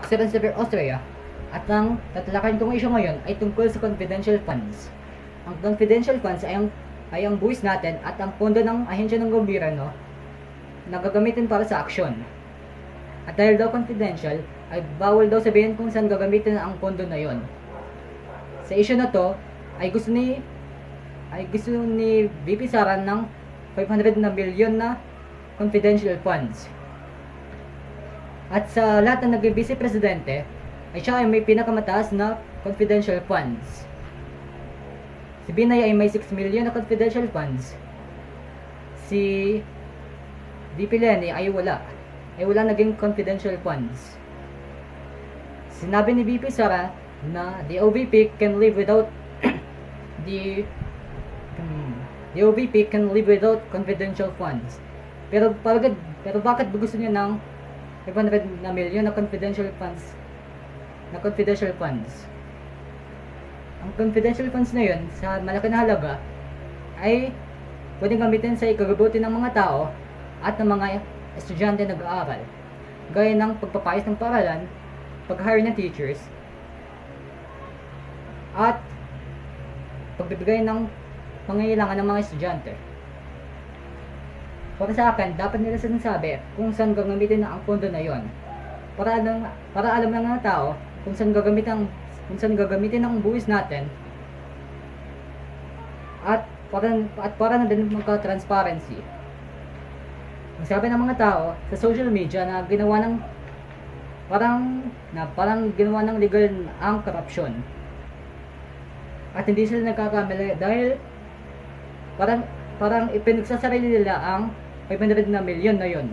Excellence River, Austria. At ang tatalakayin kong issue ngayon ay tungkol sa confidential funds. Ang confidential funds ay ang buwis natin at ang pondo ng ahensya ng gobyerno na gagamitin para sa aksyon. At dahil daw confidential, ay bawal daw sabihin kung saan gagamitin ang pondo na yon. Sa issue na to, ay gusto ni VP Sara ng 500 na milyon na confidential funds. At sa lahat ng naging vice presidente, ay siya ay may pinakamataas na confidential funds. Si Binay ay may 6 million na confidential funds. Si VP Leni ay wala naging confidential funds. Sinabi ni VP Sara na the OVP can live without the OVP can live without confidential funds. Pero bakit gusto niya ng 500 na milyon na confidential funds? Ang confidential funds na yun, sa malaki na halaga, ay pwedeng gamitin sa ikabubuti ng mga tao at ng mga estudyante nag-aaral, gaya ng pagpapayos ng paaralan, pag-hire ng teachers, at pagbibigay ng pangangailangan ng mga estudyante. Para sa akin, dapat nila sinasabi kung saan gagamitin ang pondo na yon, para alam ng mga tao kung saan gagamitin ang buwis natin, at para na din magka-transparency. Ang sabi ng mga tao sa social media na ginawa ng ginawa ng legal ang korupsyon. At hindi sila nagkakamali dahil parang ipinagsasarili nila ang 500 na milyon na yon.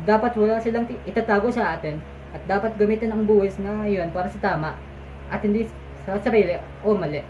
Dapat wala silang itatago sa atin at dapat gamitin ang buwis na yon para sa tama at hindi sa sarili o mali.